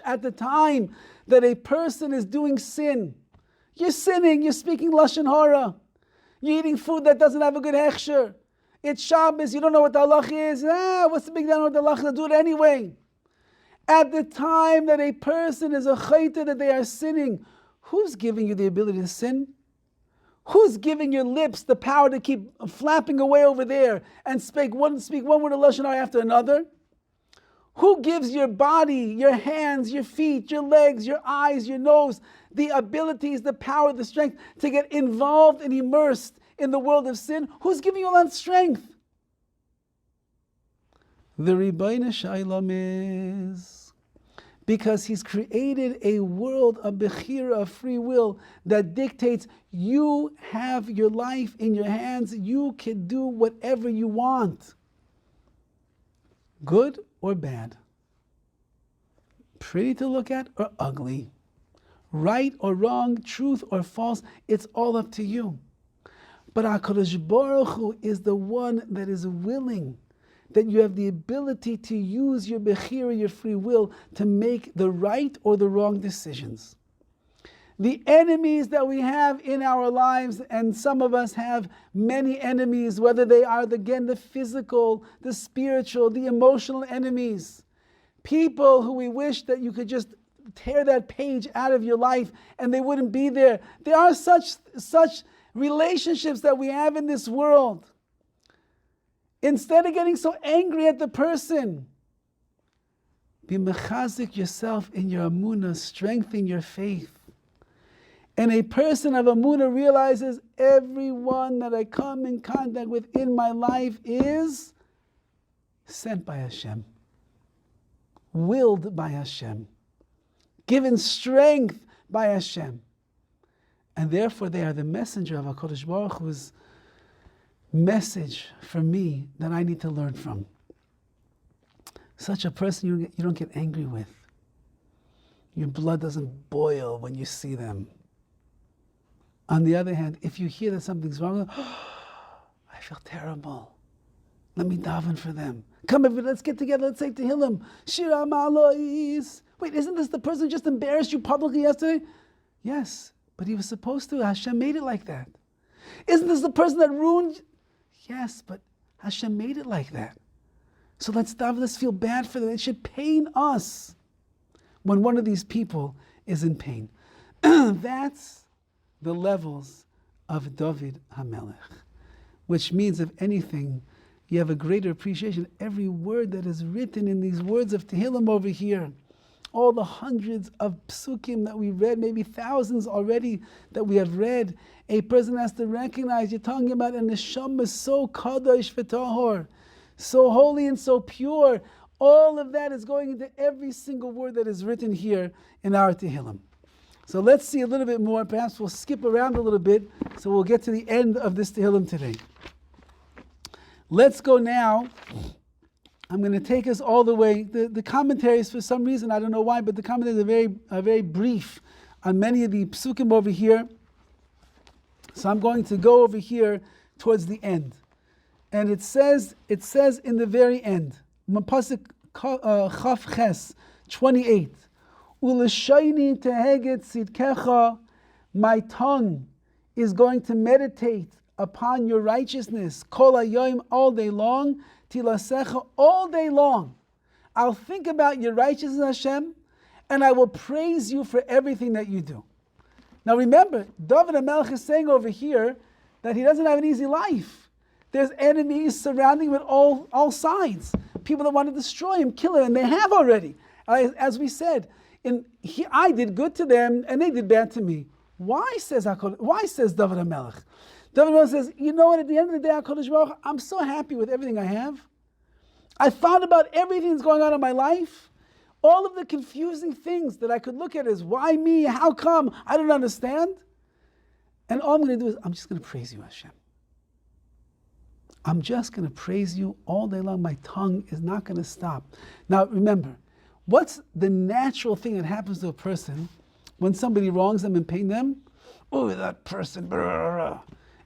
S1: at the time that a person is doing sin, you're sinning, you're speaking lashon hara, you're eating food that doesn't have a good hechsher, it's Shabbos, you don't know what the halach is, what's the big deal with the halach, do it anyway. At the time that a person is a chayta, that they are sinning, who's giving you the ability to sin? Who's giving your lips the power to keep flapping away over there and speak one word of lashon hara after another? Who gives your body, your hands, your feet, your legs, your eyes, your nose, the abilities, the power, the strength to get involved and immersed in the world of sin? Who's giving you all that strength? The Ribbono Shel Olam is, because He's created a world of bechira, of free will, that dictates you have your life in your hands. You can do whatever you want. Good or bad. Pretty to look at or ugly. Right or wrong, truth or false, it's all up to you. But HaKadosh Baruch Hu is the one that is willing, that you have the ability to use your bechira, your free will, to make the right or the wrong decisions. The enemies that we have in our lives, and some of us have many enemies, whether they are, again, the physical, the spiritual, the emotional enemies. People who we wish that you could just tear that page out of your life and they wouldn't be there. There are such relationships that we have in this world. Instead of getting so angry at the person, be mechazik yourself in your amunah, strengthen your faith. And a person of amunah realizes everyone that I come in contact with in my life is sent by Hashem, willed by Hashem, given strength by Hashem. And therefore they are the messenger of HaKadosh Baruch Hu's message for me that I need to learn from. Such a person you don't get angry with. Your blood doesn't boil when you see them. On the other hand, if you hear that something's wrong, I feel terrible. Let me daven for them. Come, everybody, let's get together. Let's say TEHILLIM. Shira Ma'alois. Wait, isn't this the person who just embarrassed you publicly yesterday? Yes, but he was supposed to. Hashem made it like that. Isn't this the person that ruined? Yes, but Hashem made it like that. So let's daven. Let's feel bad for them. It should pain us when one of these people is in pain. That's the levels of Dovid HaMelech, which means, if anything, you have a greater appreciation. Every word that is written in these words of TEHILLIM over here, all the hundreds of psukim that we read, maybe thousands already that we have read, a person has to recognize you're talking about a neshama so kadosh v'tahor, so holy and so pure. All of that is going into every single word that is written here in our TEHILLIM. So let's see a little bit more. Perhaps we'll skip around a little bit so we'll get to the end of this TEHILLIM today. Let's go now. I'm going to take us all the way. The commentaries, for some reason, I don't know why, but the commentaries are very brief on many of the psukim over here. So I'm going to go over here towards the end. And it says in the very end, Pasuk Chaf Ches 28, Uleshayni teheget tzidkecha, my tongue is going to meditate upon your righteousness, kol hayom, all day long, tilasecha, all day long. I'll think about your righteousness, Hashem, and I will praise you for everything that you do. Now remember, Dovid HaMelech is saying over here that he doesn't have an easy life. There's enemies surrounding him at all sides. People that want to destroy him, kill him, and they have already. As we said, I did good to them, and they did bad to me. Why says Dovid HaMelech? Dovid HaMelech says, you know what, at the end of the day, HaKadosh Baruch Hu, I'm so happy with everything I have. I thought about everything that's going on in my life. All of the confusing things that I could look at as, why me? How come? I don't understand. And all I'm going to do is, I'm just going to praise you, Hashem. I'm just going to praise you all day long. My tongue is not going to stop. Now, remember, what's the natural thing that happens to a person when somebody wrongs them and pains them? Oh, that person, blah, blah, blah.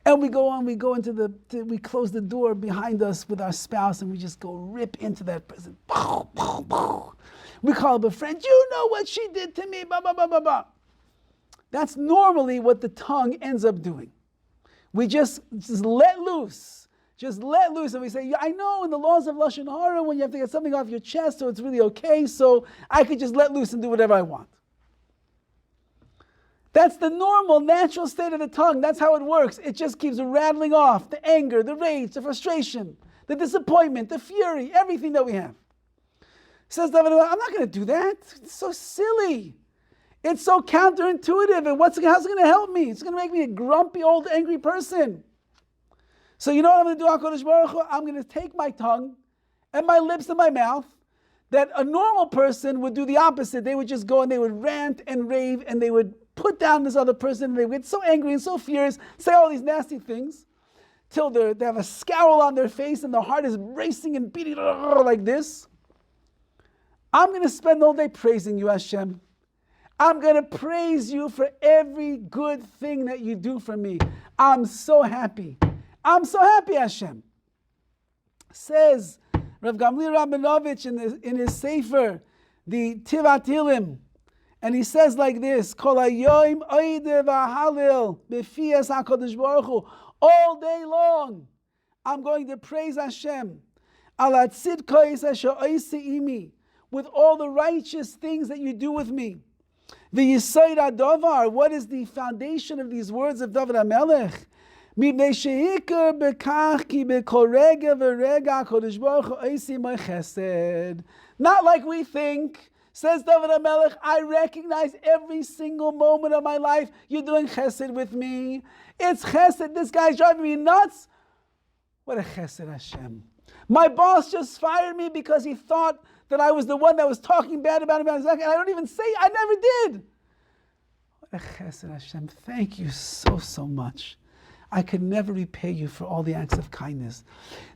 S1: And we go on, we close the door behind us with our spouse and we just go rip into that person. We call up a friend, you know what she did to me, blah, blah, blah, blah, blah. That's normally what the tongue ends up doing. We just let loose. Just let loose, and we say, yeah, I know in the laws of Lashon Hara, when you have to get something off your chest, so it's really okay, so I could just let loose and do whatever I want. That's the normal, natural state of the tongue. That's how it works. It just keeps rattling off the anger, the rage, the frustration, the disappointment, the fury, everything that we have. Says Dovid, I'm not going to do that. It's so silly. It's so counterintuitive, and how's it going to help me? It's going to make me a grumpy, old, angry person. So you know what I'm going to do, HaKadosh Baruch Hu? I'm going to take my tongue and my lips and my mouth, that a normal person would do the opposite. They would just go and they would rant and rave and they would put down this other person and they would get so angry and so furious, say all these nasty things, till they have a scowl on their face and their heart is racing and beating like this. I'm going to spend all day praising you, Hashem. I'm going to praise you for every good thing that you do for me. I'm so happy. I'm so happy, Hashem. Says Rav Gamliel Rabinovich in his Sefer, the TEHILLIM, and he says like this, Kol hayoim oide v'halil b'fiyas HaKadosh Baruch Hu. All day long, I'm going to praise Hashem. Ala tzidkos asher oisi imi, with all the righteous things that you do with me. V'yisoid hadavar, what is the foundation of these words of Dovid HaMelech? Not like we think, says Dovid HaMelech, I recognize every single moment of my life you're doing chesed with me. It's chesed, this guy's driving me nuts. What a chesed, Hashem. My boss just fired me because he thought that I was the one that was talking bad about him, and I don't even say, I never did. What a chesed, Hashem. Thank you so much. I could never repay you for all the acts of kindness.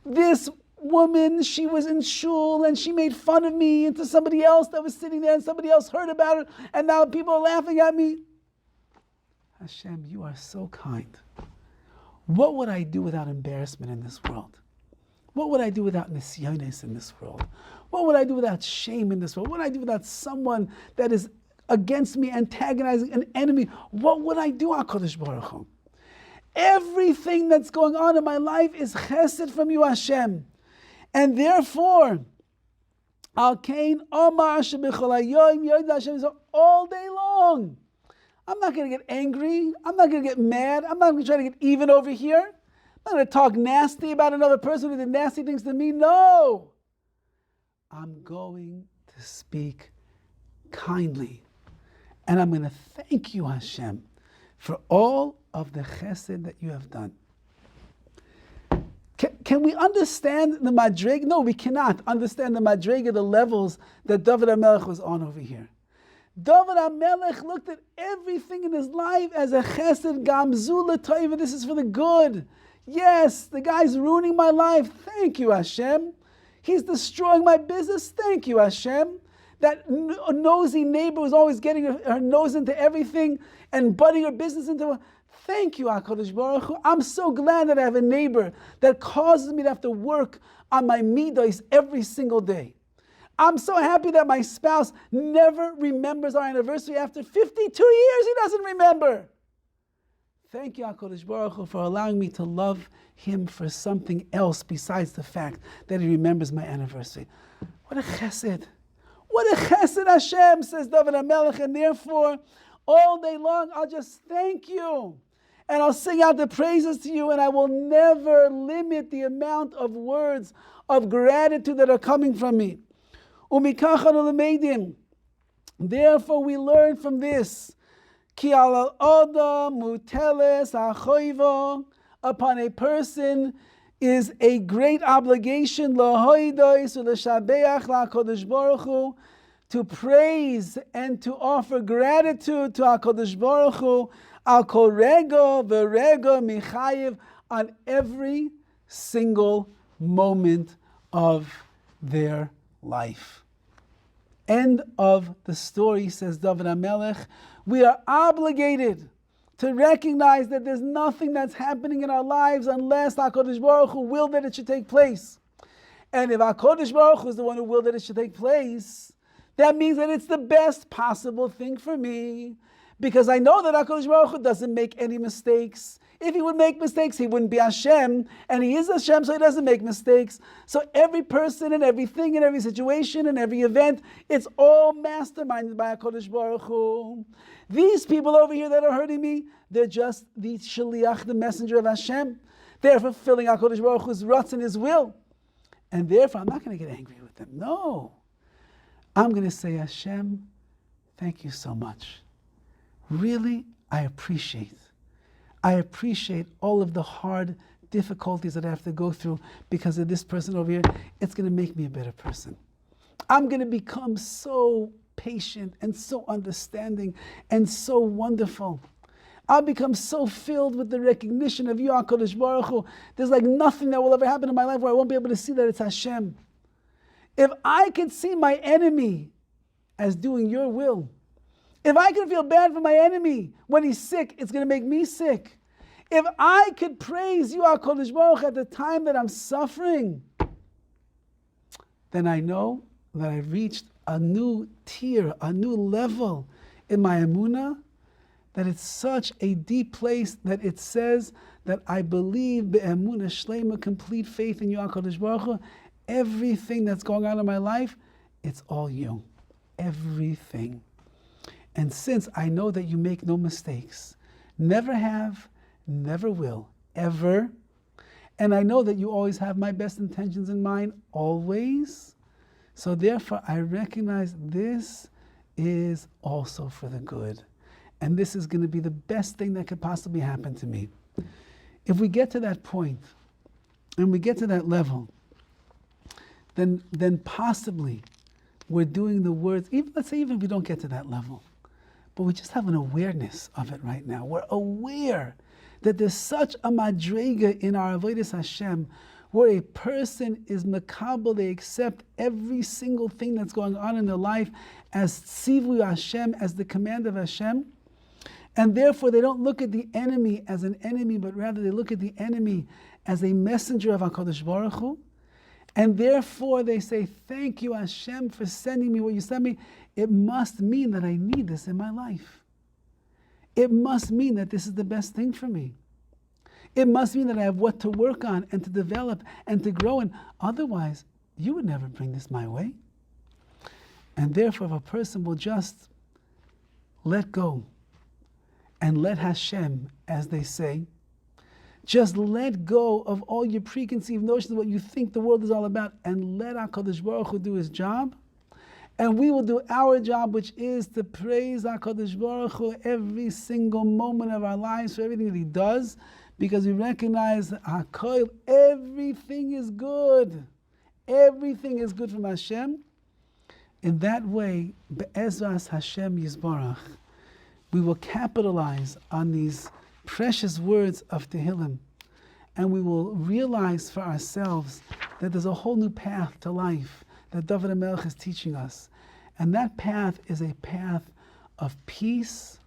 S1: This woman, she was in shul and she made fun of me into somebody else that was sitting there and somebody else heard about it and now people are laughing at me. Hashem, you are so kind. What would I do without embarrassment in this world? What would I do without nisyones in this world? What would I do without shame in this world? What would I do without someone that is against me, antagonizing, an enemy? What would I do, HaKadosh Baruch Hu? Everything that's going on in my life is chesed from you, Hashem. And therefore, all day long, I'm not going to get angry. I'm not going to get mad. I'm not going to try to get even over here. I'm not going to talk nasty about another person who did nasty things to me. No. I'm going to speak kindly. And I'm going to thank you, Hashem, for all of the chesed that you have done. Can we understand the madrega? No, we cannot understand the madrega, the levels that Dovid HaMelech was on over here. Dovid HaMelech looked at everything in his life as a chesed gamzu l'toiva. This is for the good. Yes, the guy's ruining my life. Thank you, Hashem. He's destroying my business. Thank you, Hashem. That nosy neighbor was always getting her nose into everything and butting her business into. Thank you, HaKadosh Baruch Hu. I'm so glad that I have a neighbor that causes me to have to work on my midos every single day. I'm so happy that my spouse never remembers our anniversary. After 52 years, he doesn't remember. Thank you, HaKadosh Baruch Hu, for allowing me to love him for something else besides the fact that he remembers my anniversary. What a chesed. What a chesed, Hashem, says Dovid HaMelech, and therefore, all day long, I'll just thank you. And I'll sing out the praises to you, and I will never limit the amount of words of gratitude that are coming from me. Therefore, we learn from this. Upon a person is a great obligation to praise and to offer gratitude to HaKadosh Baruch Hu al kol rega v'rega michayev, on every single moment of their life. End of the story, says Dovid HaMelech. We are obligated to recognize that there's nothing that's happening in our lives unless HaKadosh Baruch Hu willed that it should take place. And if HaKadosh Baruch Hu is the one who willed that it should take place, that means that it's the best possible thing for me. Because I know that HaKadosh Baruch Hu doesn't make any mistakes. If he would make mistakes, he wouldn't be Hashem. And he is Hashem, so he doesn't make mistakes. So every person and everything and every situation and every event, it's all masterminded by HaKadosh Baruch Hu. These people over here that are hurting me, they're just the shaliach, the messenger of Hashem. They're fulfilling HaKadosh Baruch Hu's ruts and his will. And therefore, I'm not going to get angry with them. No. I'm going to say, Hashem, thank you so much. Really, I appreciate all of the hard difficulties that I have to go through because of this person over here. It's going to make me a better person. I'm going to become so patient and so understanding and so wonderful. I'll become so filled with the recognition of you, HaKadosh Baruch Hu. There's like nothing that will ever happen in my life where I won't be able to see that it's Hashem. If I could see my enemy as doing your will, if I could feel bad for my enemy when he's sick, it's going to make me sick. If I could praise you, HaKadosh Baruch Hu, at the time that I'm suffering, then I know that I've reached a new tier, a new level in my emunah, that it's such a deep place that it says that I believe be'emunah shleima, complete faith in you, HaKadosh Baruch Hu. Everything that's going on in my life, it's all you. Everything. And since I know that you make no mistakes, never have, never will, ever, and I know that you always have my best intentions in mind, always, so therefore I recognize this is also for the good. And this is going to be the best thing that could possibly happen to me. If we get to that point, and we get to that level, then possibly we're doing the words, let's say even if we don't get to that level, but we just have an awareness of it right now. We're aware that there's such a madrega in our avodas Hashem, where a person is makabel, they accept every single thing that's going on in their life as tzivu Hashem, as the command of Hashem, and therefore they don't look at the enemy as an enemy, but rather they look at the enemy as a messenger of HaKadosh Baruch Hu, and therefore they say, thank you Hashem for sending me what you sent me. It must mean that I need this in my life. It must mean that this is the best thing for me. It must mean that I have what to work on and to develop and to grow in. Otherwise, you would never bring this my way. And therefore, if a person will just let go and let Hashem, as they say, just let go of all your preconceived notions of what you think the world is all about, and let HaKadosh Baruch Hu do His job. And we will do our job, which is to praise HaKadosh Baruch Hu every single moment of our lives for everything that He does, because we recognize HaKol, everything is good. Everything is good from Hashem. In that way, Be'ezras Hashem Yisbarach, we will capitalize on these precious words of Tehillim, and we will realize for ourselves that there's a whole new path to life that Dovid HaMelech is teaching us. And that path is a path of peace,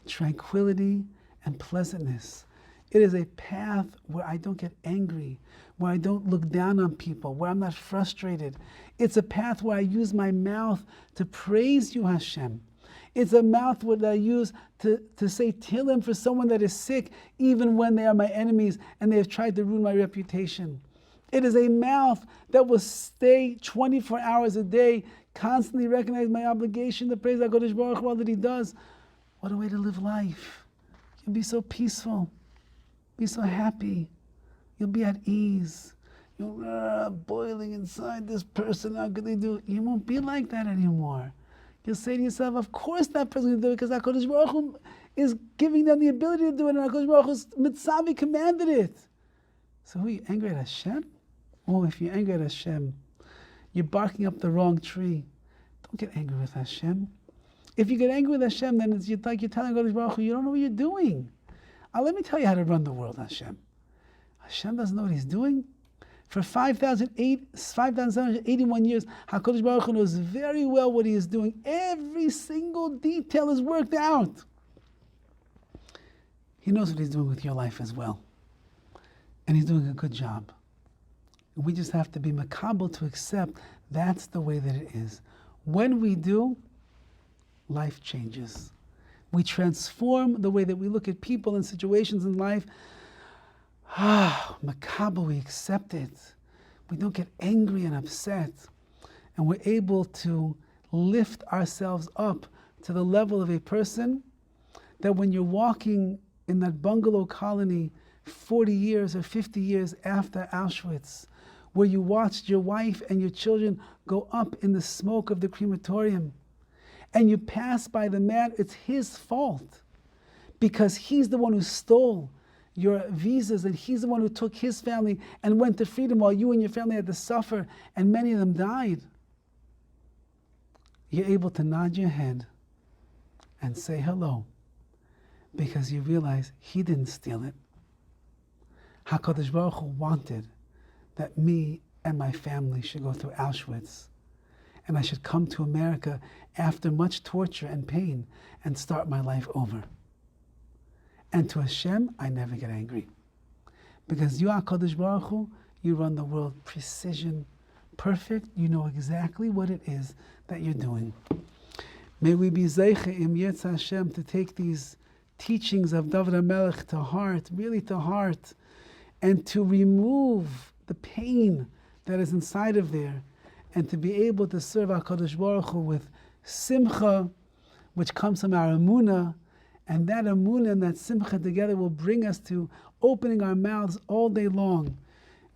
S1: tranquility, and pleasantness. It is a path where I don't get angry, where I don't look down on people, where I'm not frustrated. It's a path where I use my mouth to praise you, Hashem. It's a mouth that I use to say Tehillim for someone that is sick, even when they are my enemies and they have tried to ruin my reputation. It is a mouth that will stay 24 hours a day, constantly recognize my obligation to praise HaKadosh Baruch Hu, all that He does. What a way to live life. You'll be so peaceful, be so happy, you'll be at ease. You're boiling inside this person, how could they do it? You won't be like that anymore. You'll say to yourself, of course that person can do it, because HaKadosh Baruch Hu is giving them the ability to do it, and HaKadosh Baruch Hu's Mitzavi commanded it. So who are you angry at, Hashem? Oh, if you're angry at Hashem, you're barking up the wrong tree. Don't get angry with Hashem. If you get angry with Hashem, then it's like you're telling HaKadosh Baruch Hu, you don't know what you're doing. Let me tell you how to run the world, Hashem. Hashem doesn't know what He's doing. For 5,781 years, HaKadosh Baruch Hu knows very well what He is doing. Every single detail is worked out. He knows what He's doing with your life as well. And He's doing a good job. And we just have to be makabel to accept that's the way that it is. When we do, life changes. We transform the way that we look at people and situations in life. Makabel, we accept it. We don't get angry and upset. And we're able to lift ourselves up to the level of a person that when you're walking in that bungalow colony 40 years or 50 years after Auschwitz, where you watched your wife and your children go up in the smoke of the crematorium, and you pass by the man, it's his fault, because he's the one who stole your visas, and he's the one who took his family and went to freedom while you and your family had to suffer, and many of them died. You're able to nod your head and say hello, because you realize he didn't steal it. HaKadosh Baruch Hu wanted that me and my family should go through Auschwitz, and I should come to America after much torture and pain and start my life over. And to Hashem, I never get angry. Because you are HaKadosh Baruch Hu, you run the world precision, perfect, you know exactly what it is that you're doing. May we be zeiche im Yetz Hashem to take these teachings of Dovid HaMelech to heart, really to heart, and to remove the pain that is inside of there, and to be able to serve HaKadosh Baruch Hu with simcha, which comes from our emunah, and that emunah and that simcha together will bring us to opening our mouths all day long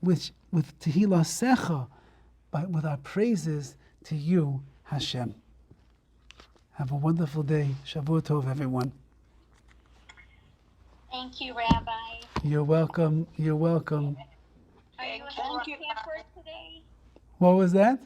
S1: with tehillah secha, with our praises to you, Hashem. Have a wonderful day. Shavua Tov, everyone.
S2: Thank you, Rabbi.
S1: You're welcome. You're welcome.
S2: Are you in the camper today?
S1: What was that?